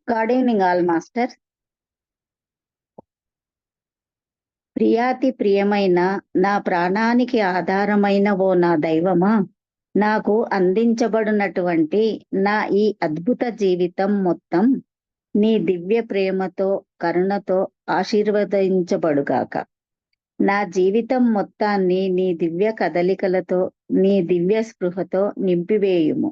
Good evening all master. ప్రియాతి ప్రియమైన నా ప్రాణానికి ఆధారమైన ఓ నా దైవమా, నాకు అందించబడినటువంటి నా ఈ అద్భుత జీవితం మొత్తం నీ దివ్య ప్రేమతో కరుణతో ఆశీర్వదించబడుగాక. నా జీవితం మొత్తాన్ని నీ దివ్య కదలికలతో నీ దివ్య స్పృహతో నింపివేయుము.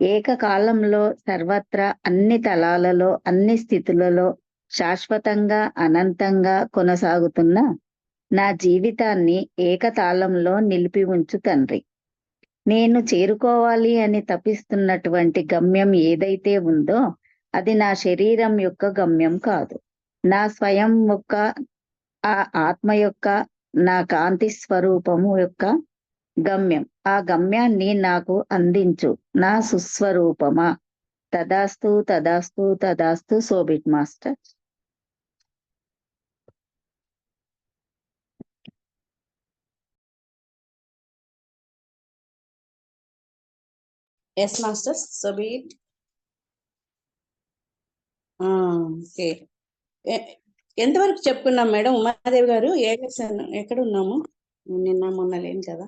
ఏకకాలంలో సర్వత్రా అన్ని తలాలలో అన్ని స్థితులలో శాశ్వతంగా అనంతంగా కొనసాగుతున్న నా జీవితాన్ని ఏకతాళంలో నిలిపి ఉంచు తండ్రి. నేను చేరుకోవాలి అని తపిస్తున్నటువంటి గమ్యం ఏదైతే ఉందో అది నా శరీరం యొక్క గమ్యం కాదు, నా స్వయం యొక్క ఆ ఆత్మ యొక్క నా కాంతి స్వరూపము యొక్క గమ్యం. ఆ గమ్యాన్ని నాకు అందించు నా సుస్వరూపమా. తదాస్తు తదాస్తు తదాస్తు. So be it master. Yes master, so be it. Okay, ఎంతవరకు చెప్పుకున్నాం మేడం ఉమాదేవి గారు? ఏ లెసన్ ఎక్కడ ఉన్నాము? నిన్న మొన్న లేను కదా.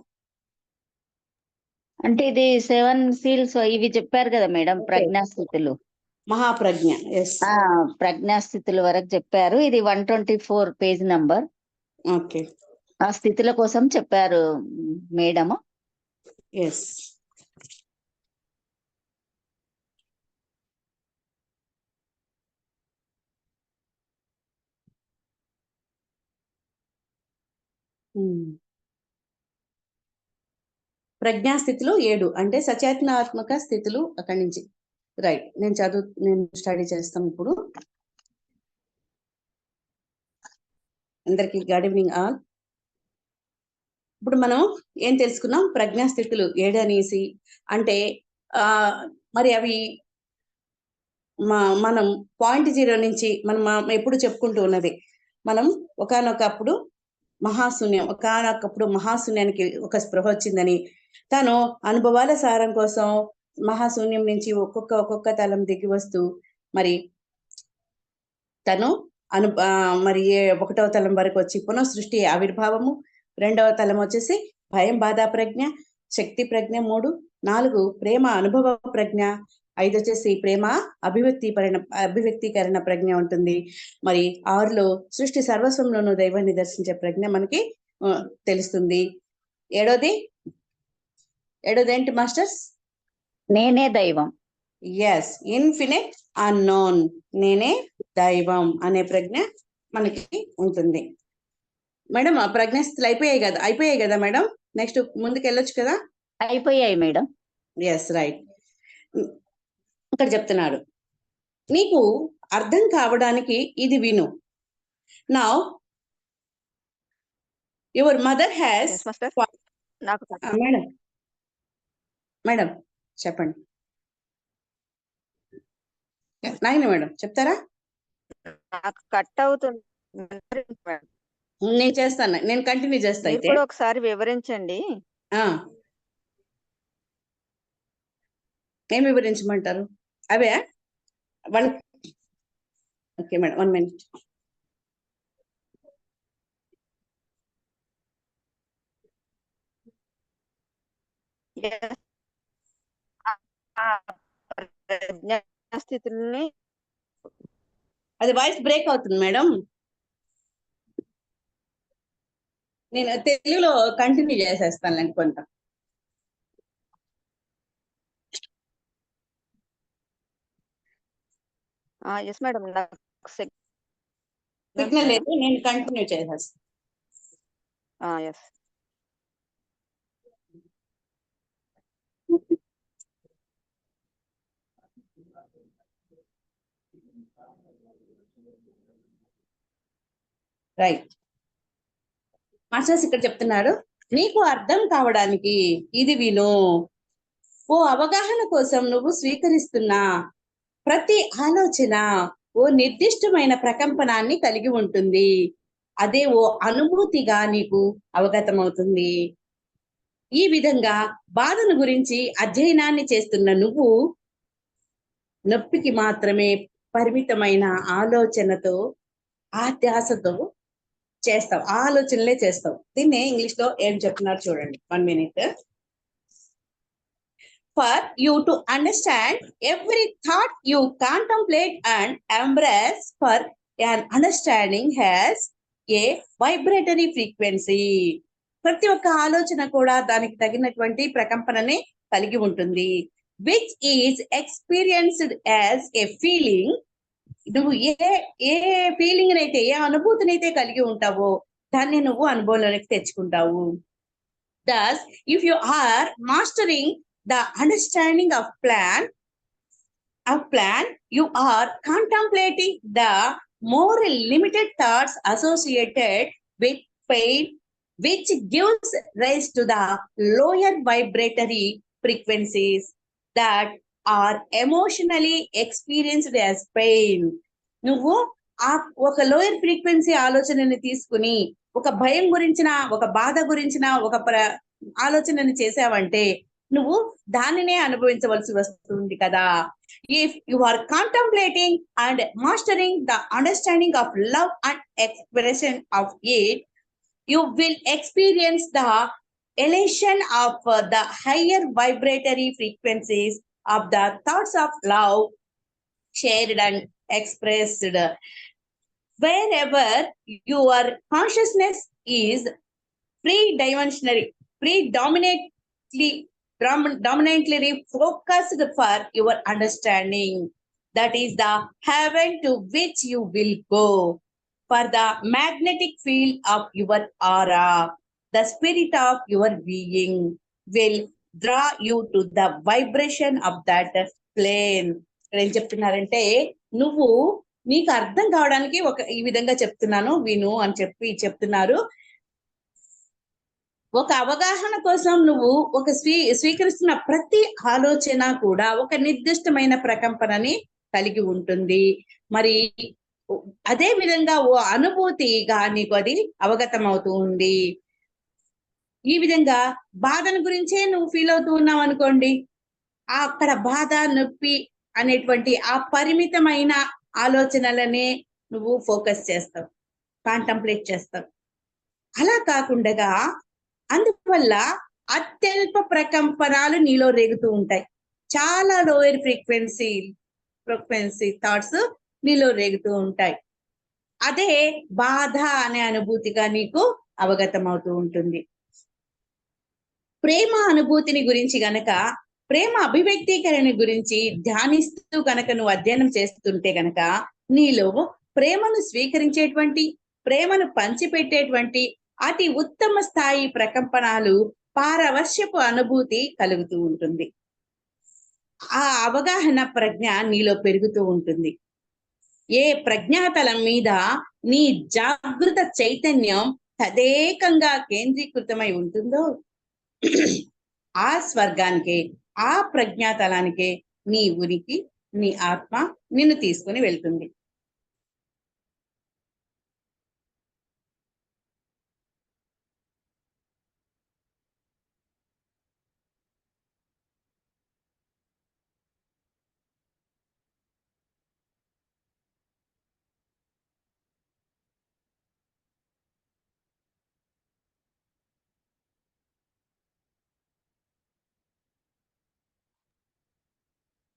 అంటే ఇది 7 సీల్స్ ఇవి చెప్పారు కదా మేడం, ప్రజ్ఞాస్థితులు, మహాప్రజ్ఞ. ఎస్, ప్రజ్ఞాస్థితుల వరకు చెప్పారు. ఇది 124 పేజ్ నంబర్. ఓకే, ఆ స్థితుల కోసం చెప్పారు మేడము. ఎస్. ప్రజ్ఞాస్థితులు 7 అంటే సచేతనాత్మక స్థితులు. అక్కడి నుంచి రైట్. నేను స్టడీ చేస్తాం ఇప్పుడు. అందరికి గుడ్ ఈవినింగ్ ఆల్. ఇప్పుడు మనం ఏం తెలుసుకున్నాం? ప్రజ్ఞాస్థితులు 7 అనేసి అంటే మరి అవి మనం 0 నుంచి మనం ఎప్పుడు చెప్పుకుంటూ ఉన్నది, మనం ఒకానొకప్పుడు మహాశూన్యానికి ఒక స్పృహ వచ్చిందని, తను అనుభవాల సారం కోసం మహాశూన్యం నుంచి ఒక్కొక్క తలం దిగి వస్తూ మరి తను మరి 1వ తలం వరకు వచ్చి పునఃసృష్టి ఆవిర్భావము, 2వ తలం వచ్చేసి భయం బాధా ప్రజ్ఞ, శక్తి ప్రజ్ఞ 3, 4 ప్రేమ అనుభవ ప్రజ్ఞ, 5 వచ్చేసి ప్రేమ అభివ్యక్తీకరణ ప్రజ్ఞ ఉంటుంది. మరి 6లో సృష్టి సర్వస్వంలోనూ దైవాన్ని దర్శించే ప్రజ్ఞ మనకి తెలుస్తుంది. ఏడోది ఏంటి మాస్టర్స్? నేనే దైవం. ఎస్, ఇన్ఫినిట్ అన్నోన్, నేనే దైవం అనే ప్రజ్ఞ మనకి ఉంటుంది. మేడం ఆ ప్రజ్ఞాస్థితులు అయిపోయాయి కదా మేడం? నెక్స్ట్ ముందుకు వెళ్ళొచ్చు కదా? అయిపోయాయి మేడం. Yes, right. ఇక్కడ చెప్తున్నాడు, నీకు అర్థం కావడానికి ఇది విను. Now your mother has. Madam చెప్పండి. నాయన మేడం చెప్తారా? నాకు కట్ అవుతుంది. నేను చేస్తాను, నేను కంటిన్యూ చేస్తా. అయితే ఒకసారి వివరించండి. ఏం వివరించమంటారు? అవే వాళ్ళు. Okay madam, 1 minute. స్థితుల్ని అది వాయిస్ బ్రేక్ అవుతుంది మేడం. నేను తెలుగులో కంటిన్యూ చేసేస్తాను కొంత. ఎస్ మేడం, సిగ్నల్ లేదు, నేను కంటిన్యూ చేసేస్తాను. ఎస్. రైట్ మాస్టర్స్, ఇక్కడ చెప్తున్నారు, నీకు అర్థం కావడానికి ఇది విను. ఓ అవగాహన కోసం నువ్వు స్వీకరిస్తున్న ప్రతి ఆలోచన ఓ నిర్దిష్టమైన ప్రకంపనాన్ని కలిగి ఉంటుంది. అదే ఓ అనుభూతిగా నీకు అవగతమవుతుంది. ఈ విధంగా బాధను గురించి అధ్యయనాన్ని చేస్తున్న నువ్వు నొప్పికి మాత్రమే పరిమితమైన ఆలోచనతో ఆ ధ్యాసతో చేస్తావు, ఆ ఆలోచనలే చేస్తావు. దీన్నే ఇంగ్లీష్ లో ఏం చెప్తున్నారు చూడండి. 1 minute. For you to understand every thought you contemplate and embrace, for an understanding has a vibratory frequency. ప్రతి ఒక్క ఆలోచన కూడా దానికి తగినటువంటి ప్రకంపనని కలిగి ఉంటుంది. Which is experienced as a feeling. నువ్వు ఏ ఫీలింగ్ అయితే, ఏ అనుభూతినైతే కలిగి ఉంటావో దాన్ని నువ్వు అనుభవంలోనికి తెచ్చుకుంటావు. Thus, if you are mastering the understanding of plan, you are contemplating the more limited thoughts associated with pain, which gives rise to the lower vibratory frequencies that are emotionally experienced as pain. నువ్వు ఒక lower frequency ఆలోచనని తీసుకుని ఒక భయం గురించిన, ఒక బాధ గురించిన ఒక ఆలోచనని చేసావంటే నువ్వు దానినే అనుభవించవలసి వస్తుంది కదా. If you are contemplating and mastering the understanding of love and expression of it, you will experience the elation of the higher vibratory frequencies of the thoughts of love shared and expressed. Wherever your consciousness is predominantly focused for your understanding, that is the heaven to which you will go. For the magnetic field of your aura, the spirit of your being will draw you to the vibration of that plane. ఏం చెప్తున్నారంటే, నువ్వు నీకు అర్థం కావడానికి ఈ విధంగా చెప్తున్నాను విను అని చెప్తున్నారు. ఒక అవగాహన కోసం నువ్వు ఒక స్వీకరిస్తున్న ప్రతి ఆలోచన కూడా ఒక నిర్దిష్టమైన ప్రకంపనని కలిగి ఉంటుంది. మరి అదే విధంగా ఓ అనుభూతిగా నీకు అది అవగతం అవుతూ ఉంది. ఈ విధంగా బాధను గురించే నువ్వు ఫీల్ అవుతూ ఉన్నావు అనుకోండి, అక్కడ బాధ, నొప్పి అనేటువంటి ఆ పరిమితమైన ఆలోచనలనే నువ్వు ఫోకస్ చేస్తావు, కాంటంప్లేట్ చేస్తావు. అలా కాకుండా అందువల్ల అత్యల్ప ప్రకంపనాలు నీలో రేగుతూ ఉంటాయి. చాలా లోయర్ ఫ్రీక్వెన్సీ థాట్స్ నీలో రేగుతూ ఉంటాయి. అదే బాధ అనే అనుభూతిగా నీకు అవగతం అవుతూ ఉంటుంది. ప్రేమ అనుభూతిని గురించి గనక, ప్రేమ అభివ్యక్తీకరణ గురించి ధ్యానిస్తూ గనక నువ్వు అధ్యయనం చేస్తుంటే గనక నీలో ప్రేమను స్వీకరించేటువంటి, ప్రేమను పంచిపెట్టేటువంటి అతి ఉత్తమ స్థాయి ప్రకంపనాలు, పారవశ్యపు అనుభూతి కలుగుతూ ఉంటుంది. ఆ అవగాహన ప్రజ్ఞ నీలో పెరుగుతూ ఉంటుంది. ఏ ప్రజ్ఞాతలం మీద నీ జాగృత చైతన్యం తదేకంగా కేంద్రీకృతమై ఉంటుందో ఆ స్వర్గానికే, ఆ ప్రజ్ఞాతలానికే నీ ఉనికి, నీ ఆత్మ నిన్ను తీసుకుని వెళ్తుంది.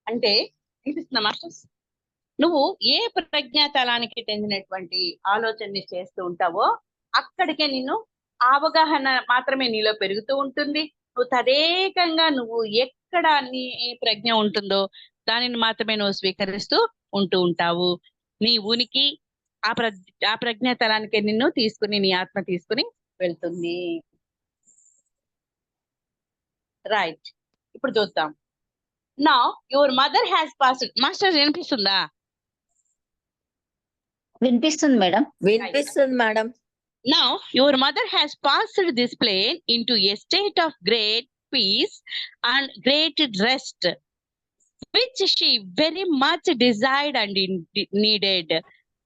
అంటే అనిపిస్తుందా మాస్టర్స్? నువ్వు ఏ ప్రజ్ఞాతలానికి చెందినటువంటి ఆలోచనని చేస్తూ ఉంటావో అక్కడికే నిన్ను అవగాహన మాత్రమే నీలో పెరుగుతూ ఉంటుంది. నువ్వు తదేకంగా నువ్వు ఎక్కడ నీ ప్రజ్ఞ ఉంటుందో దానిని మాత్రమే నువ్వు స్వీకరిస్తూ ఉంటూ ఉంటావు. నీ ఉనికి ఆ ప్రజ్ఞాతలానికి నిన్ను తీసుకుని, నీ ఆత్మ తీసుకుని వెళ్తుంది. రైట్, ఇప్పుడు చూద్దాం. Now your mother has passed. Master వినిపిస్తుందా? వినిపిస్తుంది మేడం. వినిపిస్తుంది madam. Now your mother has passed this plane into a state of great peace and great rest, which she very much desired and needed.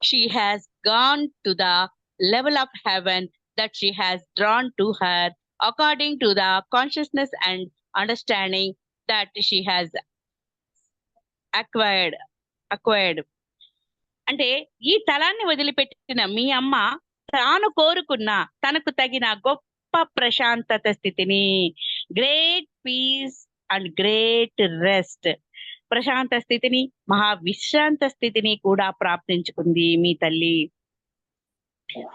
She has gone to the level of heaven that she has drawn to her according to the consciousness and understanding that she has acquired. అంటే ఈ తలాన్ని వదిలిపెట్టిన మీ అమ్మ తాను కోరుకున్న తనకు తగిన గొప్ప ప్రశాంతత స్థితిని, great peace and great rest, ప్రశాంత స్థితిని, మహా విశ్రాంత స్థితిని కూడా ప్రాప్తించుకుంది మీ తల్లి.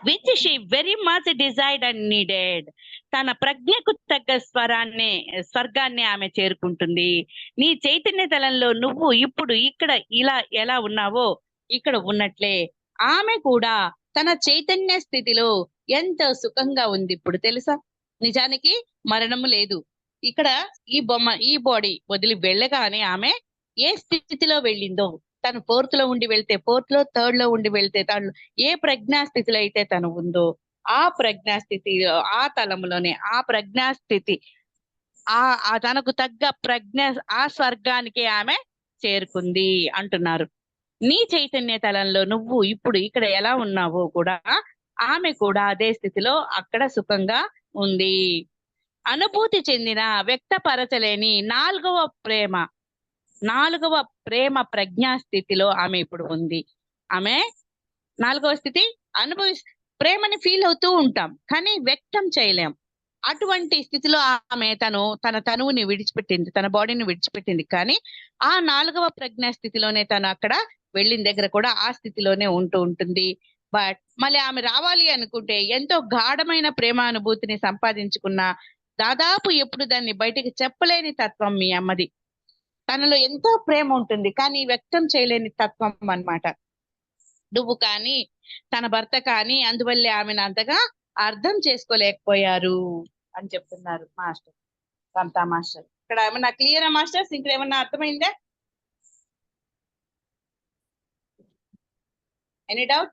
Which she very much desired and needed. తన ప్రజ్ఞకు తగ్గ స్వర్గాన్ని ఆమె చేరుకుంటుంది. నీ చైతన్య తలంలో నువ్వు ఇప్పుడు ఇక్కడ ఇలా ఎలా ఉన్నావో ఇక్కడ ఉన్నట్లే ఆమె కూడా తన చైతన్య స్థితిలో ఎంతో సుఖంగా ఉంది ఇప్పుడు, తెలుసా? నిజానికి మరణము లేదు. ఇక్కడ ఈ బాడీ వదిలి వెళ్ళగానే ఆమె ఏ స్థితిలో వెళ్ళిందో, తను ఫోర్త్ లో ఉండి వెళ్తే ఫోర్త్ లో, థర్డ్ లో ఉండి వెళ్తే థర్డ్ లో, ఏ ప్రజ్ఞా స్థితిలో అయితే తను ఉందో ఆ ప్రజ్ఞా స్థితి, ఆ తలంలోనే ఆ ప్రజ్ఞా స్థితి, ఆ తనకు తగ్గ ప్రజ్ఞ, ఆ స్వర్గానికి ఆమె చేరుకుంది అంటున్నారు. నీ చైతన్య తలంలో నువ్వు ఇప్పుడు ఇక్కడ ఎలా ఉన్నావో కూడా ఆమె కూడా అదే స్థితిలో అక్కడ సుఖంగా ఉంది. అనుభూతి చెందిన వ్యక్తపరచలేని నాలుగవ ప్రేమ ప్రజ్ఞా స్థితిలో ఆమె ఇప్పుడు ఉంది. ఆమె నాలుగవ స్థితి ప్రేమని ఫీల్ అవుతూ ఉంటాం కానీ వ్యక్తం చేయలేం. అటువంటి స్థితిలో ఆమె తన తనువుని విడిచిపెట్టింది, తన బాడీని విడిచిపెట్టింది. కానీ ఆ 4వ ప్రజ్ఞా స్థితిలోనే తను అక్కడ వెళ్ళిన దగ్గర కూడా ఆ స్థితిలోనే ఉంటూ ఉంటుంది. బట్ మళ్ళీ ఆమె రావాలి అనుకుంటే ఎంతో గాఢమైన ప్రేమానుభూతిని సంపాదించుకున్న, దాదాపు ఎప్పుడు దాన్ని బయటికి చెప్పలేని తత్వం మీ అమ్మది. తనలో ఎంతో ప్రేమ ఉంటుంది కానీ వ్యక్తం చేయలేని తత్వం అన్నమాట. నువ్వు కానీ తన భర్త కానీ అందువల్లే ఆమెను అంతగా అర్థం చేసుకోలేకపోయారు అని చెప్తున్నారు మాస్టర్, సమతా మాస్టర్. ఇక్కడ ఏమన్నా క్లియరా మాస్టర్స్? ఇక్కడ ఏమన్నా అర్థమైందా? Any doubt?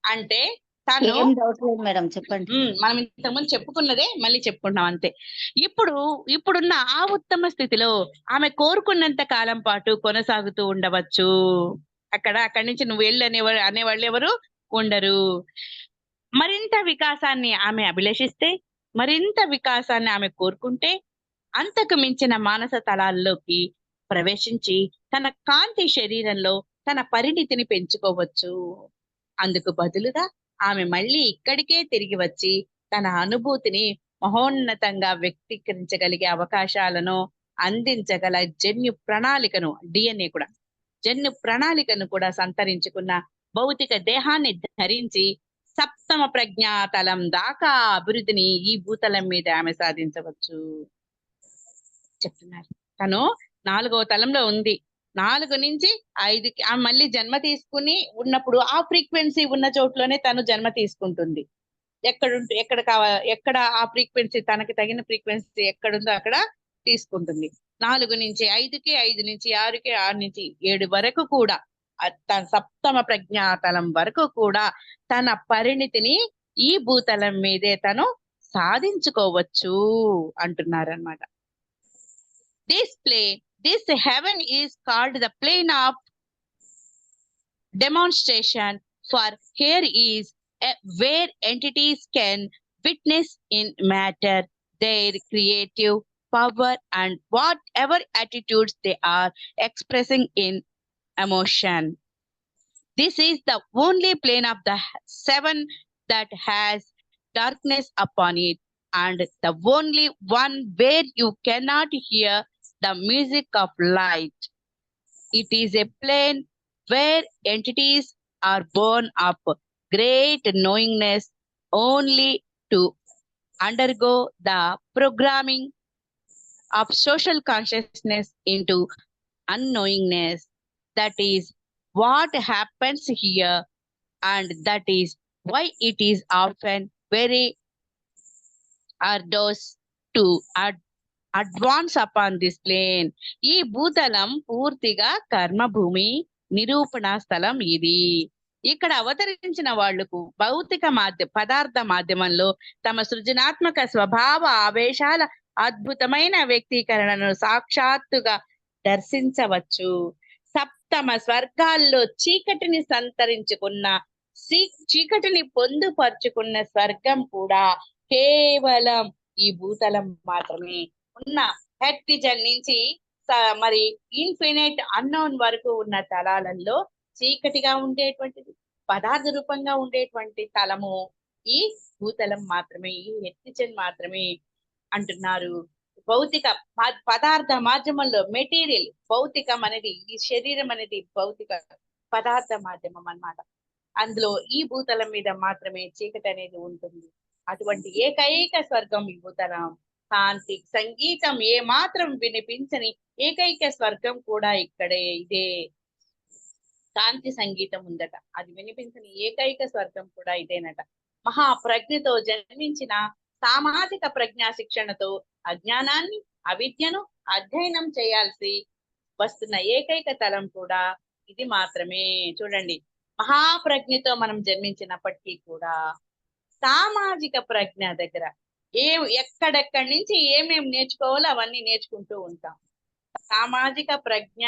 అంటే తను ఏం డౌట్ లేదు మేడం, చెప్పండి. మనం ఇంతకుముందు చెప్పుకున్నదే మళ్ళీ చెప్పుకుంటున్నాం అంతే. ఇప్పుడున్న ఆ ఉత్తమ స్థితిలో ఆమె కోరుకున్నంత కాలం పాటు కొనసాగుతూ ఉండవచ్చు. అక్కడి నుంచి నువ్వు వెళ్ళి అనేవాళ్ళు ఎవరు ఉండరు. మరింత వికాసాన్ని ఆమె అభిలషిస్తే, మరింత వికాసాన్ని ఆమె కోరుకుంటే అంతకు మించిన మానస తలాల్లోకి ప్రవేశించి తన కాంతి శరీరంలో తన పరిణితిని పెంచుకోవచ్చు. అందుకు బదులుగా ఆమె మళ్ళీ ఇక్కడికే తిరిగి వచ్చి తన అనుభూతిని మహోన్నతంగా వ్యక్తీకరించగలిగే అవకాశాలను అందించగల జన్యు ప్రణాళికను కూడా సంతరించుకున్న భౌతిక దేహాన్ని ధరించి సప్తమ ప్రజ్ఞాతలం దాకా అభివృద్ధిని ఈ భూతలం మీద ఆమె సాధించవచ్చు చెప్తున్నారు. తను 4వ తలంలో ఉంది. 4 నుంచి 5కి ఆమె మళ్ళీ జన్మ తీసుకుని ఉన్నప్పుడు ఆ ఫ్రీక్వెన్సీ ఉన్న చోట్లోనే తను జన్మ తీసుకుంటుంది. ఎక్కడ ఆ ఫ్రీక్వెన్సీ తనకి తగిన ఫ్రీక్వెన్సీ ఎక్కడుందో అక్కడ తీసుకుంటుంది. 4 నుంచి 5కి, 5 నుంచి 6కి, 6 నుంచి 7 వరకు కూడా తన సప్తమ ప్రజ్ఞాతలం వరకు కూడా తన పరిణితిని ఈ భూతలం మీదే తను సాధించుకోవచ్చు అంటున్నారన్నమాట. This heaven is called the plane of demonstration, for here is where entities can witness in matter their creative power and whatever attitudes they are expressing in emotion. This is the only plane of the 7 that has darkness upon it, and the only one where you cannot hear the music of light. It is a plane where entities are born of great knowingness only to undergo the programming of social consciousness into unknowingness. That is what happens here, and that is why it is often very arduous to advance upon this plane. ఈ భూతలం పూర్తిగా కర్మభూమి, నిరూపణ స్థలం ఇది. ఇక్కడ అవతరించిన వాళ్లకు భౌతిక పదార్థ మాధ్యమంలో తమ సృజనాత్మక స్వభావ ఆవేశాల అద్భుతమైన వ్యక్తీకరణను సాక్షాత్తుగా దర్శించవచ్చు. సప్తమ స్వర్గాల్లో చీకటిని పొందుపరుచుకున్న స్వర్గం కూడా కేవలం ఈ భూతలం మాత్రమే. ఉన్న హెర్టిజన్ నుంచి మరి ఇన్ఫినిట్ అన్నోన్ వరకు ఉన్న తలాలలో చీకటిగా ఉండేటువంటిది, పదార్థ రూపంగా ఉండేటువంటి తలము ఈ భూతలం మాత్రమే, ఈ హెర్టిజన్ మాత్రమే అంటున్నారు. భౌతిక పదార్థ మాధ్యమంలో మెటీరియల్, భౌతికం అనేది, ఈ శరీరం అనేది భౌతిక పదార్థ మాధ్యమం అన్నమాట. అందులో ఈ భూతలం మీద మాత్రమే చీకటి అనేది ఉంటుంది. అటువంటి ఏకైక స్వర్గం ఈ భూతలం. కాంతి సంగీతం ఏ మాత్రం వినిపించని ఏకైక స్వర్గం కూడా ఇక్కడే, ఇదే. కాంతి సంగీతం ఉందట, అది వినిపించని ఏకైక స్వర్గం కూడా ఇదేనట. మహాప్రజ్ఞతో జన్మించిన సామాజిక ప్రజ్ఞా శిక్షణతో అజ్ఞానాన్ని, అవిద్యను అధ్యయనం చేయాల్సి వస్తున్న ఏకైక తలం కూడా ఇది మాత్రమే. చూడండి, మహాప్రజ్ఞతో మనం జన్మించినప్పటికీ కూడా సామాజిక ప్రజ్ఞ దగ్గర ఎక్కడెక్కడి నుంచి ఏమేమి నేర్చుకోవాలో అవన్నీ నేర్చుకుంటూ ఉంటాం. సామాజిక ప్రజ్ఞ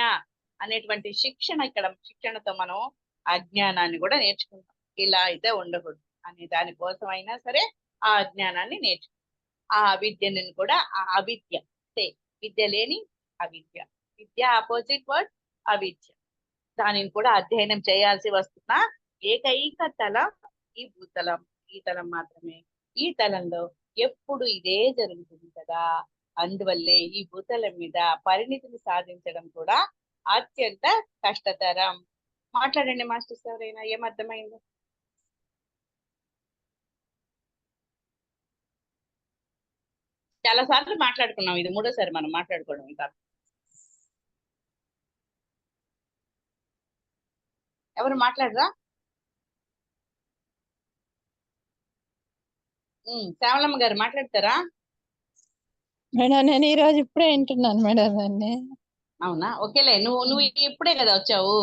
అనేటువంటి శిక్షణతో మనం అజ్ఞానాన్ని కూడా నేర్చుకుంటాం. ఇలా అయితే ఉండకూడదు అనే దానికోసం అయినా సరే ఆ అజ్ఞానాన్ని నేర్చుకుంటాం. ఆ అవిద్యను కూడా, ఆ అవిద్య విద్య లేని అవిద్య, విద్య ఆపోజిట్ వర్డ్ అవిద్య, దానిని కూడా అధ్యయనం చేయాల్సి వస్తున్న ఏకైక తలం ఈ భూతలం. ఈ తలం మాత్రమే. ఈ తలంలో ఎప్పుడు ఇదే జరుగుతుంది కదా, అందువల్లే ఈ భూతలం మీద పరిణితిని సాధించడం కూడా అత్యంత కష్టతరం. మాట్లాడండి మాస్టర్స్, ఎవరైనా ఏమర్థమైందో? చాలా సార్లు మాట్లాడుకున్నాం, ఇది మూడోసారి మనం మాట్లాడుకోవడం. ఇంకా ఎవరు మాట్లాడరా? శ్యామలమ్మ గారు మాట్లాడతారా? మేడం నేను ఈ రోజు ఇప్పుడే వింటున్నాను మేడం దాన్ని. అవునా, ఓకేలే. నువ్వు ఇప్పుడే కదా వచ్చావు,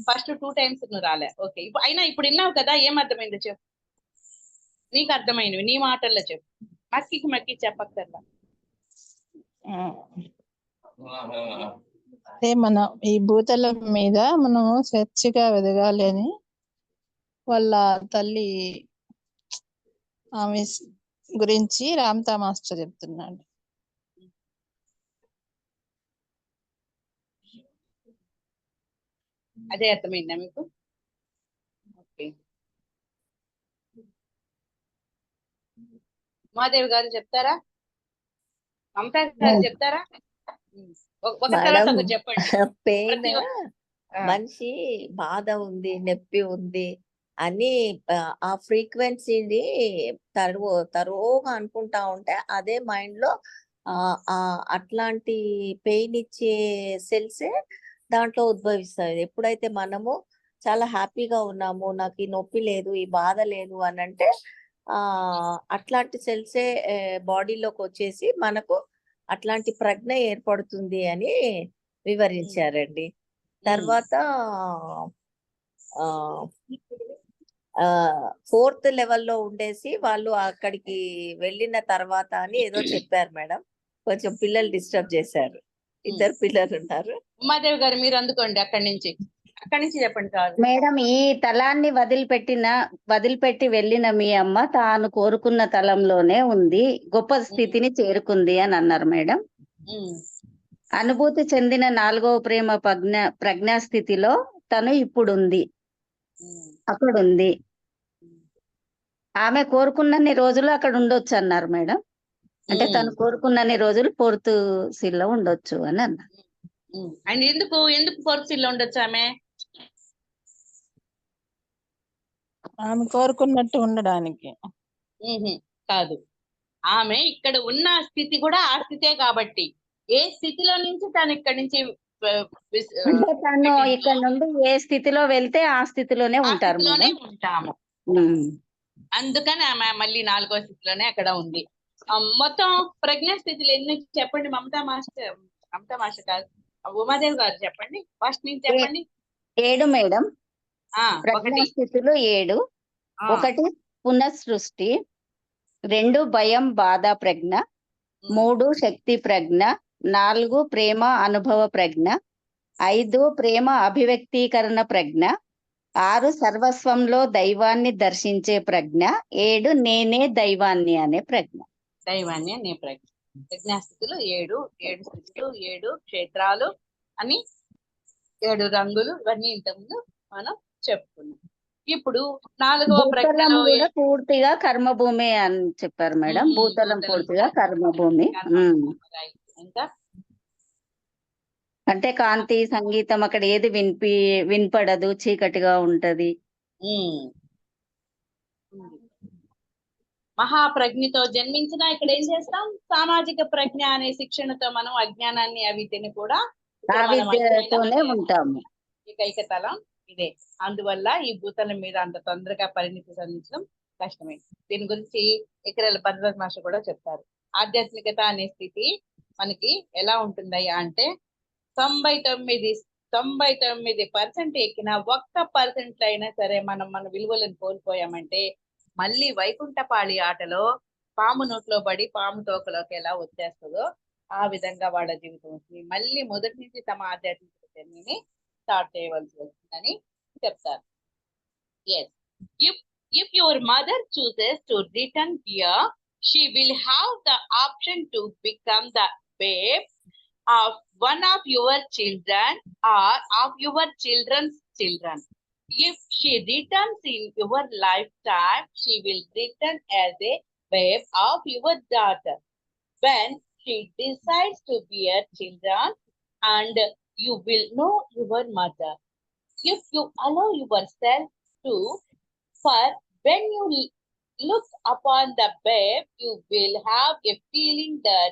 ఫస్ట్ 2 times నువ్వు రాలే. ఓకే, అయినా ఇప్పుడు విన్నావు కదా, ఏం అర్థమైందో చెప్పు. నీకు అర్థమైనవి నీ మాటల్లో చెప్పు, మక్కి చెప్పక్కర్లా. అదే మనం ఈ భూతలం మీద మనము స్వేచ్ఛగా ఎదగాలి అని వాళ్ళ తల్లి ఆమె గురించి రామ్తా మాస్టర్ చెప్తున్నాడు. అదే అర్థమైందా మీకు? ఓకే, ఉమాదేవి గారు చెప్తారా? మమతా గారు చెప్తారా? ఒక తర్వాత ఒకటి చెప్పండి. పెయిన్ మనిషి బాధ ఉంది, నొప్పి ఉంది అని ఆ ఫ్రీక్వెన్సీని తరువుగా అనుకుంటా ఉంటే అదే మైండ్ లో అట్లాంటి పెయిన్ ఇచ్చే సెల్సే దాంట్లో ఉద్భవిస్తాయి. ఎప్పుడైతే మనము చాలా హ్యాపీగా ఉన్నాము, నాకు ఈ నొప్పి లేదు, ఈ బాధ లేదు అని అంటే అట్లాంటి సెల్సే బాడీలోకి వచ్చేసి మనకు అట్లాంటి ప్రజ్ఞ ఏర్పడుతుంది అని వివరించారండి. తర్వాత 4th లెవెల్లో ఉండేసి వాళ్ళు అక్కడికి వెళ్ళిన తర్వాత అని ఏదో చెప్పారు మేడం. కొంచెం పిల్లలు డిస్టర్బ్ చేశారు, 2 పిల్లలు ఉన్నారు. ఉమాదేవి గారు మీరు అందుకోండి, అక్కడి నుంచి చెప్పండి. కాదు మేడం, ఈ తలాన్ని వదిలిపెట్టి వెళ్ళిన మీ అమ్మ తాను కోరుకున్న తలంలోనే ఉంది, గొప్ప స్థితిని చేరుకుంది అని అన్నారు మేడం. అనుభూతి చెందిన 4వ ప్రేమ ప్రజ్ఞా స్థితిలో తను ఇప్పుడుంది, అక్కడుంది. ఆమె కోరుకున్నన్ని రోజులు అక్కడ ఉండొచ్చు అన్నారు మేడం. అంటే తను కోరుకున్నన్ని రోజులు 4th seal లో ఉండొచ్చు అని అన్నారు. అండ్ ఎందుకు 4th seal లో ఉండొచ్చు? ఆమె కోరుకున్నట్టు ఉండడానికి కాదు, ఆమె ఇక్కడ ఉన్న స్థితి కూడా ఆ స్థితే కాబట్టి, ఏ స్థితిలో నుంచి తను ఇక్కడ నుంచి అంటే తను ఇక్కడ నుండి ఏ స్థితిలో వెళ్తే ఆ స్థితిలోనే ఉంటారు మేడం. ఉంటాము. అందుకని ఆమె మళ్ళీ 4వ స్థితిలోనే అక్కడ ఉంది. మొత్తం ప్రజ్ఞా స్థితిలో ఎన్ని చెప్పండి మమతా మాస్టర్ కాదు, ఉమాదేవి గారు చెప్పండి, ఫస్ట్ నుంచి చెప్పండి. 7 మేడం. 1 స్థితులు 7. 1 పునఃసృష్టి, 2 భయం బాధ ప్రజ్ఞ, 3 శక్తి ప్రజ్ఞ, 4 ప్రేమ అనుభవ ప్రజ్ఞ, 5 ప్రేమ అభివ్యక్తీకరణ ప్రజ్ఞ, 6 సర్వస్వంలో దైవాన్ని దర్శించే ప్రజ్ఞ, 7 నేనే దైవాన్ని అనే ప్రజ్ఞ. దైవాన్ని అనే ప్రజ్ఞా స్థితులు 7 స్థితులు, 7 క్షేత్రాలు అని 7 రంగులు ఇవన్నీ ఇంతకుముందు మనం చెప్పుకున్నాం. ఇప్పుడు 4వ భూతలం ప్రజ్ఞలో కూడా పూర్తిగా కర్మభూమి అని చెప్పారు మేడం. భూతలం పూర్తిగా కర్మభూమి. Right. ఇంకా అంటే కాంతి సంగీతం అక్కడ ఏది వినపడదు, చీకటిగా ఉంటది. ఉమ్. మహాప్రజ్ఞతో జన్మించిన ఇక్కడ ఏం చేస్తాం, సామాజిక ప్రజ్ఞ అనే శిక్షణతో మనం అజ్ఞానాన్ని అవిద్యని కూడా ఆ విద్యతోనే ఉంటాము. ఏకైక తలం ఇదే. అందువల్ల ఈ భూతలం మీద అంత తొందరగా పరిణితి సాధించడం కష్టమే. దీని గురించి ఇక్కడ భరద్వాజ్ మాస్టర్ కూడా చెప్తారు. ఆధ్యాత్మికత అనే స్థితి మనకి ఎలా ఉంటుందయ్యా అంటే 99% ఎక్కిన 1% అయినా సరే మనం మన విలువలను కోల్పోయామంటే మళ్ళీ వైకుంఠపాళి ఆటలో పాము నోట్లో పడి పాము తోకలోకి ఎలా వచ్చేస్తుందో ఆ విధంగా వాళ్ళ జీవితం వస్తుంది. మళ్ళీ మొదటి నుంచి తమ ఆధ్యాత్మిక జర్నీని స్టార్ట్ చేయవలసి వస్తుందని చెప్తారు. Yes, if your mother chooses to return here, she will have the option to become the babe of one of your children or of your children's children. If she returns in your lifetime, she will return as a babe of your daughter. When she decides to bear children, and you will know your mother. If you allow yourself to, for when you look upon the babe, you will have a feeling that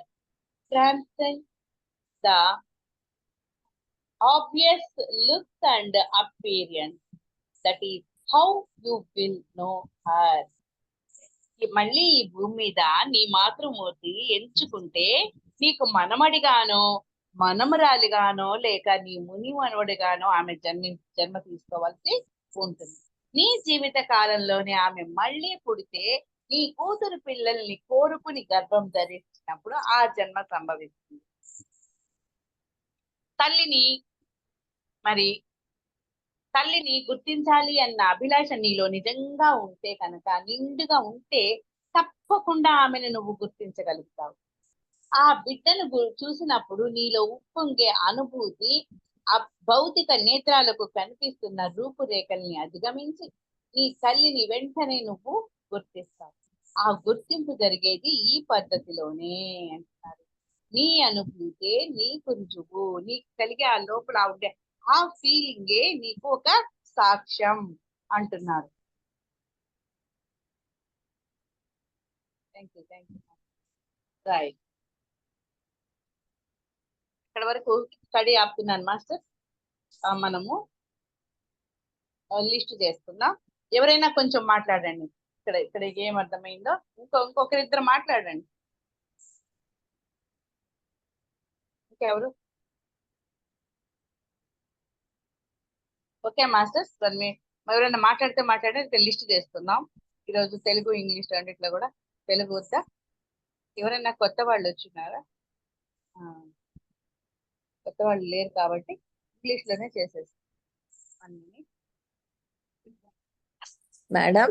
transcends the obvious looks and appearance. That is how you will know her. మళ్ళీ ఈ భూమి మీద నీ మాతృమూర్తి ఎంచుకుంటే నీకు మనమడిగానో మనమరాలిగానో లేక నీ ముని మనవడిగానో ఆమె జన్మ తీసుకోవాల్సి ఉంటుంది. నీ జీవిత కాలంలోనే ఆమె మళ్ళీ పుడితే నీ కూతురు పిల్లల్ని కోరుకుని గర్భం ధరించినప్పుడు ఆ జన్మ సంభవిస్తుంది. తల్లిని గుర్తించాలి అన్న అభిలాష నీలో నిజంగా ఉంటే కనుక, నిండుగా ఉంటే తప్పకుండా ఆమెను నువ్వు గుర్తించగలుగుతావు. ఆ బిడ్డను చూసినప్పుడు నీలో ఉప్పొంగే అనుభూతి ఆ భౌతిక నేత్రాలకు కనిపిస్తున్న రూపురేఖల్ని అధిగమించి నీ తల్లిని వెంటనే నువ్వు గుర్తిస్తావు. ఆ గుర్తింపు జరిగేది ఈ పద్ధతిలోనే అంటున్నారు. నీ అనుభూతే నీకు రుజువు, నీకు కలిగే ఆ లోపల ఉండే ఆ ఫీలింగే నీకు ఒక సాక్ష్యం అంటున్నారు. Thank you. రైట్, ఇక్కడ వరకు స్టడీ ఆపుతున్నాను మాస్టర్. మనము లిస్ట్ చేసుకుందాం. ఎవరైనా కొంచెం మాట్లాడండి. ఇక్కడ ఏం అర్థమైందో ఇంకొకరిద్దరు మాట్లాడండి. ఇంకెవరు? ఓకే మాస్టర్స్, ఎవరైనా మాట్లాడితే లిస్ట్ చేస్తున్నాం. ఈరోజు తెలుగు ఇంగ్లీష్ రెండిట్లో కూడా. తెలుగు వద్దా? ఎవరైనా కొత్త వాళ్ళు వచ్చినారా? కొత్త వాళ్ళు లేరు కాబట్టి ఇంగ్లీష్ లోనే చేసేస్తాం అన్ని. మేడం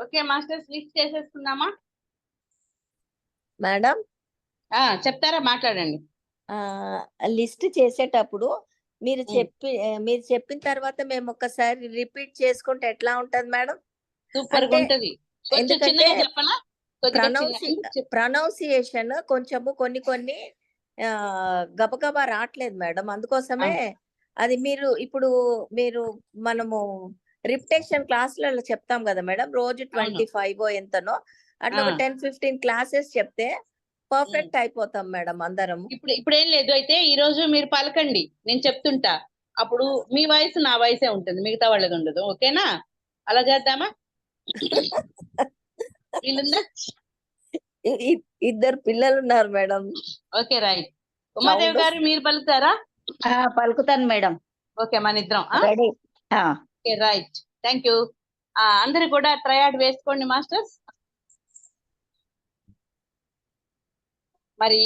ఓకే మాస్టర్స్, లిస్ట్ చేసేసుకుందామా? మేడం చెప్తారా? మాట్లాడండి. లిస్ట్ చేసేటప్పుడు మీరు చెప్పిన తర్వాత మేము ఒకసారి రిపీట్ చేసుకుంటే ఎట్లా ఉంటది మేడం? సూపర్ గా ఉంటది. ఎందుకంటే ప్రొనౌన్సియేషన్ కొంచెము కొన్ని గబగబా రావట్లేదు మేడం. అందుకోసమే అది మీరు మనము రిపిటేషన్ క్లాసులలో చెప్తాం కదా మేడం, రోజు 25 ఎంతనో అట్లా ఒక 10-15 క్లాసెస్ చెప్తే పర్ఫెక్ట్ అయిపోతాం మేడం అందరం. ఇప్పుడు ఏం లేదు, అయితే ఈ రోజు మీరు పలకండి, నేను చెప్తుంటా. అప్పుడు మీ వాయిస్ నా వాయిసే ఉంటుంది, మిగతా వాళ్ళది ఉండదు. ఓకేనా? అలా చేద్దామా? ఇద్దరు పిల్లలు ఉన్నారు మేడం. Okay right. ఉమాదేవి గారు మీరు పలుకుతారా? పలుకుతాను మేడం. ఓకే మన ఇద్దరం ready. Okay right, thank you. అందరు కూడా ట్రయాడ్ వేసుకోండి మాస్టర్స్. మరి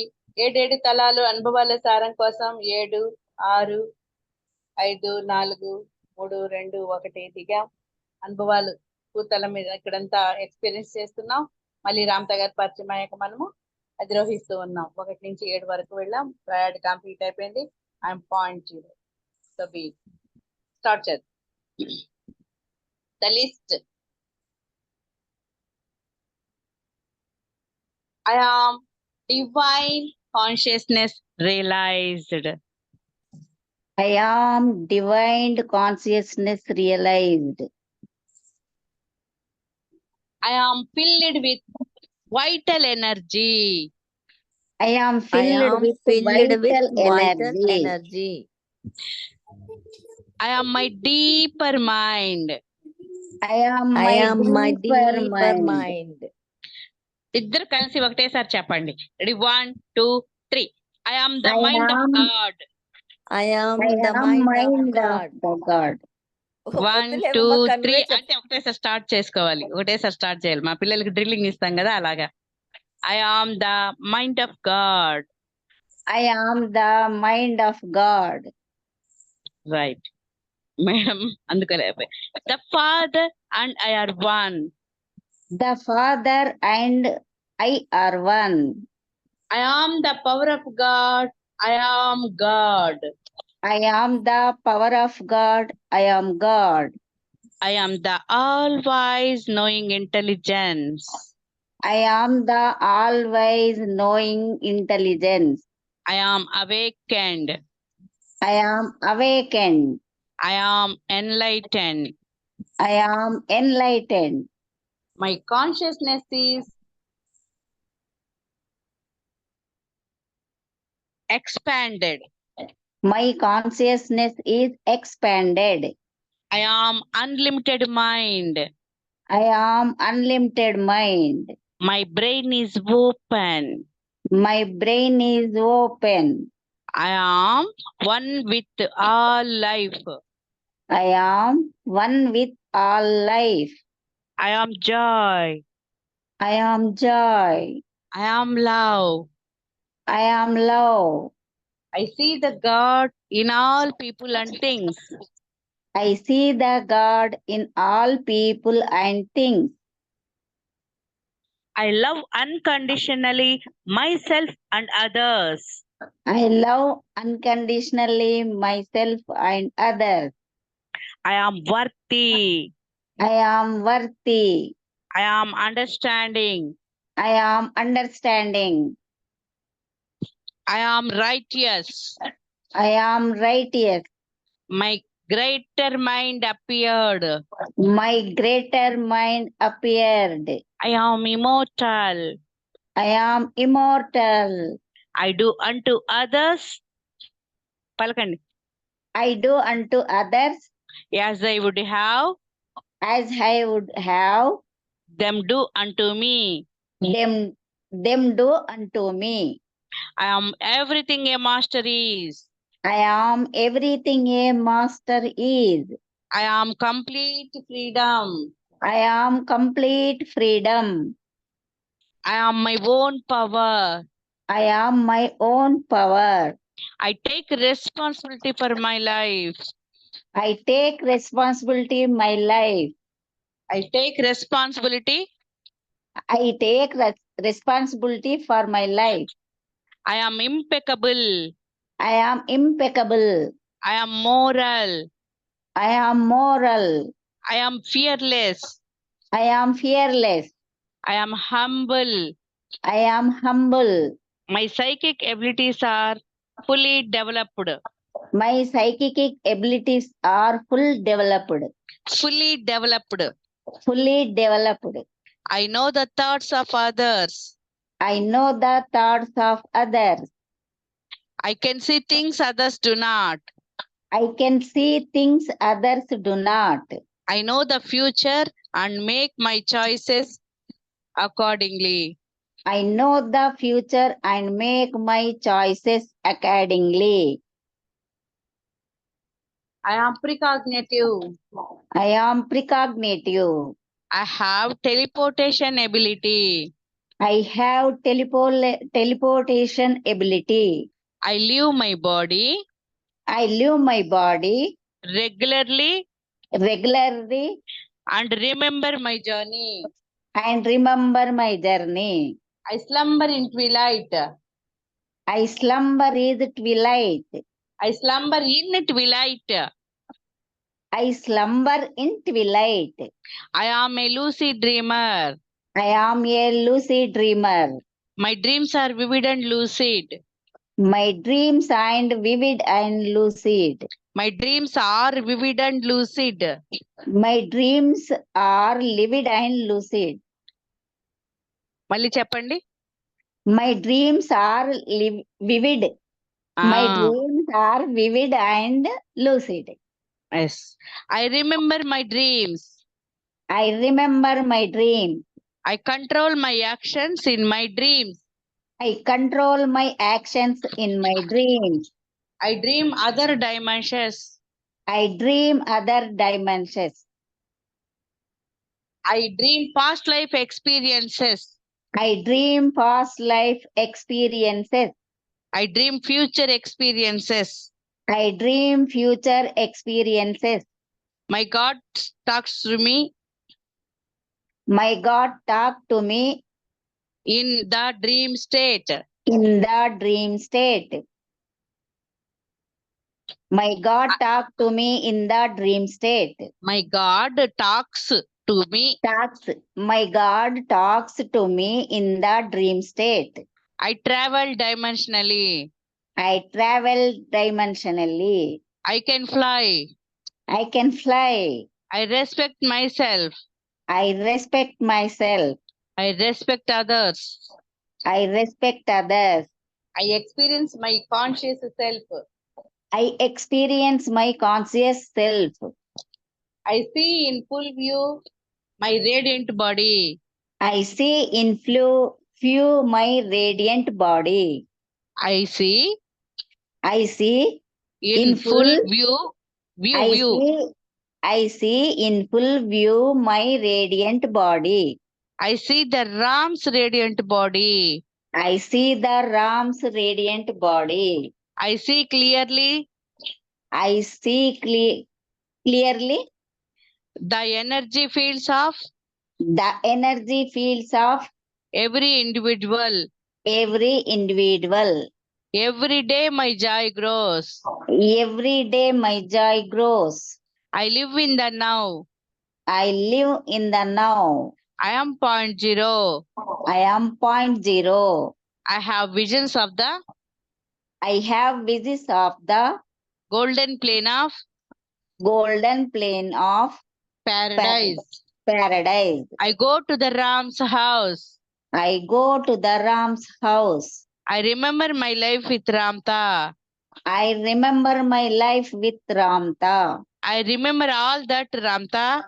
7 తలాలు అనుభవాల సారం కోసం 7, 6, 5, 4, 3, 2, 1 దిగా అనుభవాలు భూతలం మీద ఇక్కడంతా ఎక్స్పీరియన్స్ చేస్తున్నాం. మళ్ళీ రామత గారి పరిచయం అయ్యాక మనము అధిరోహిస్తూ ఉన్నాం. 1 నుంచి 7 వరకు వెళ్ళాం. ట్రయాడ్ కంప్లీట్ అయిపోయింది. I am point 0. So be start చేద్దాం. The list. I am divine consciousness realized. I am divine consciousness realized. I am filled with vital energy. I am I filled am with filled with vital vital energy. energy. I am my deeper mind. I am I am my deeper deeper mind. mind. ఇద్దరు కలిసి ఒకటేసారి చెప్పండి. Ready 1, 2, 3. I am the I mind of am- God. I am I the am mind of mind God. of the God. 1, 2, 3 అంటే ఒకటేసారి start చేసుకోవాలి. ఒకటేసారి start చేయాలి. మా పిల్లలకి డ్రిల్లింగ్ ఇస్తాం కదా అలాగా. I am the mind of God. I am the mind of God. Right. Madam అందుకోలేకపోయి. The Father and I are one. The Father and I are one. I am the power of God. I am God. I am the power of God. I am God. I am the all-wise knowing intelligence. I am the always knowing intelligence. I am awakened. I am awakened. I am enlightened. I am enlightened. My consciousness is expanded. My consciousness is expanded. I am unlimited mind. I am unlimited mind. My brain is open. My brain is open. I am one with all life. I am one with all life. I am joy. I am joy. I am love. I am love. I see the God in all people and things. I see the God in all people and things. I love unconditionally myself and others. I love unconditionally myself and others. I am worthy. I am worthy. I am understanding. I am understanding. I am righteous. I am righteous. My greater mind appeared. My greater mind appeared. I am immortal. I am immortal. I do unto others. Palakandi. I do unto others As I would have as I would have them do unto me. them do unto me. I am everything a master is. I am everything a master is. I am complete freedom. I am complete freedom. I am my own power. I am my own power. I take responsibility for my life. I take responsibility my life. I take responsibility. I take responsibility for my life. I am impeccable. I am impeccable. I am moral. I am moral. I am fearless. I am fearless. I am humble. I am humble. My psychic abilities are fully developed. My psychic abilities are fully developed. Fully developed. Fully developed. I know the thoughts of others. I know the thoughts of others. I can see things others do not. I can see things others do not. I know the future and make my choices accordingly. I know the future and make my choices accordingly. I am precognitive. I am precognitive. I have teleportation ability. I have teleportation ability. I leave my body I leave my body regularly regularly and remember my journey. and remember my journey. I slumber in twilight. I slumber is twilight. I slumber in twilight. I slumber in twilight. I am a lucid dreamer. I am a lucid dreamer. My dreams are vivid and lucid. My dreams and vivid and lucid. My dreams are vivid and lucid. My dreams are vivid and lucid. మళ్ళీ చెప్పండి. My dreams are vivid. My dreams are vivid and lucid. Yes. I remember my dreams. I remember my dream. I control my actions in my dreams. I control my actions in my dreams. I dream other dimensions. I dream other dimensions. I dream past life experiences. I dream past life experiences. I dream future experiences. I dream future experiences. My God talks to me My God talk to me in the dream state. in the dream state. My God talk to me in the dream state. My God talks to me. My God talks to me in the dream state. I travel dimensionally. I travel dimensionally. I can fly. I can fly. I respect myself. I respect myself. I respect others. I respect others. I experience my conscious self. I experience my conscious self. I see in full view my radiant body. I see in view my radiant body. I see I see in full view. I see in full view my radiant body. I see the Ram's radiant body. I see the Ram's radiant body. I see clearly I see clearly the energy fields of every individual. Every individual. Every day my joy grows. Every day my joy grows. I live in the now. I live in the now. I am 0.0. I am 0.0. I have visions of the golden plane of paradise. I go to the Ram's house. I go to the Ram's house. I remember my life with Ramta. I remember my life with Ramta. I remember all that Ramta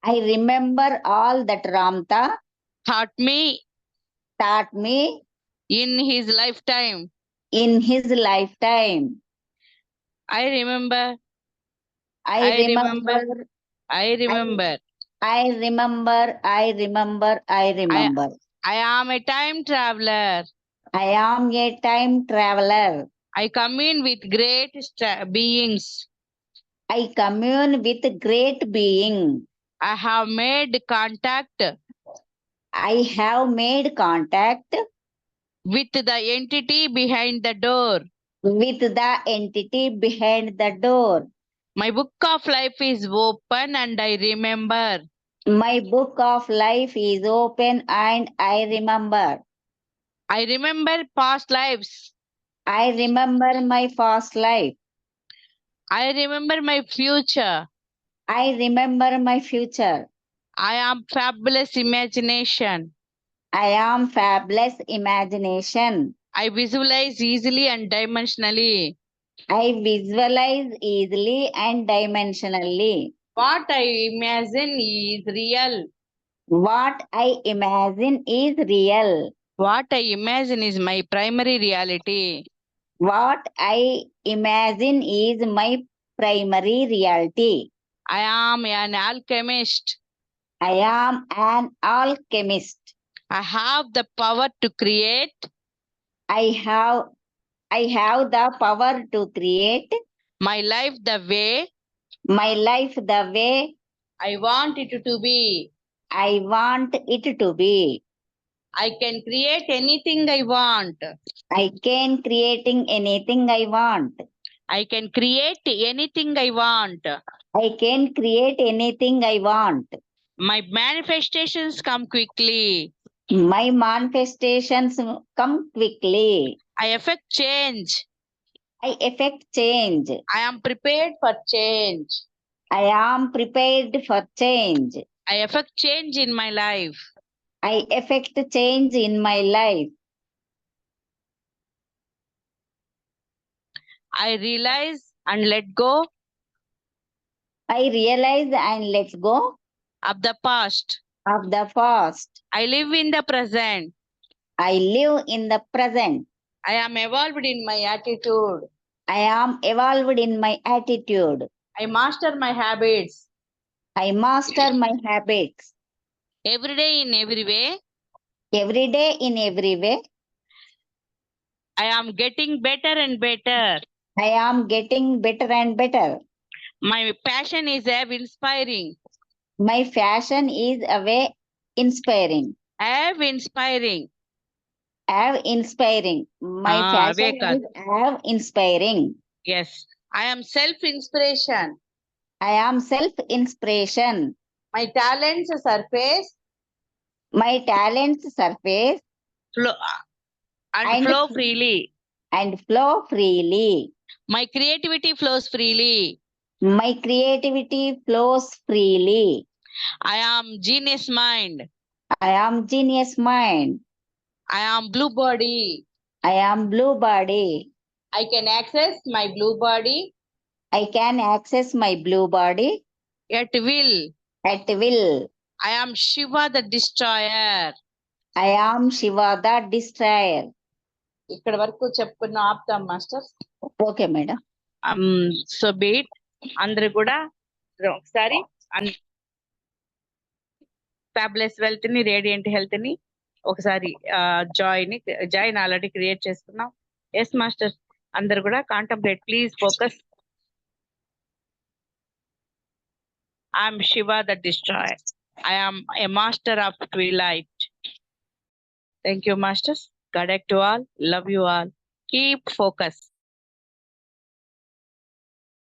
I remember all that Ramta taught me in his lifetime. in his lifetime. I remember. I remember. I am a time traveler. I am a time traveler. I commune with great beings. I commune with great being. I have made contact with the entity behind the door. My book of life is open and I remember. My book of life is open and I remember. I remember past lives. I remember my past life. I remember my future. I remember my future. I am fabulous imagination. I am fabulous imagination. I visualize easily and dimensionally. I visualize easily and dimensionally. What I imagine is real. What I imagine is real. What I imagine is my primary reality. What I imagine is my primary reality. I am an alchemist. I am an alchemist. I have the power to create I have the power to create my life the way my life the way I want it to be. I want it to be. I can create anything I want. I can creating anything I want. I can create anything I want. I can create anything I want. My manifestations come quickly. My manifestations come quickly. I affect change. I effect change. I am prepared for change. I am prepared for change. I affect change in my life. I effect change in my life. I realize and let go I realize and let go of the past. of the past. I live in the present. I live in the present. I am evolved in my attitude. I am evolved in my attitude. I master my habits. I master my habits. Every day in every way, Every day in every way, I am getting better and better. I am getting better and better. My passion is inspiring. My fashion is a way inspiring. Inspiring. Inspiring. My fashion Awaken. is inspiring. Yes. I am self-inspiration. I am self-inspiration. My talents surface My talents surface flow and And- flow freely. and flow freely. My creativity flows freely. My creativity flows freely. I am genius mind. I am genius mind. I am blue body. I am blue body. I can access my blue body I can access my blue body at will. at will. I am Shiva the destroyer. I am Shiva the destroyer. ఇక్కడ వరకు చెప్పుకున్న ఆపుతాం masters. Okay madam. So be it అందరు కూడా ఒకసారి fabulous wealth ని, radiant health ని, ఒకసారి జాయ్ ఆల్రెడీ క్రియేట్ చేసుకున్నాం. ఎస్ మాస్టర్ అందరు కూడా contemplate, please focus. I am Shiva the destroyer. I am a master of twilight. Thank you, masters. God to all. Love you all. Keep focus.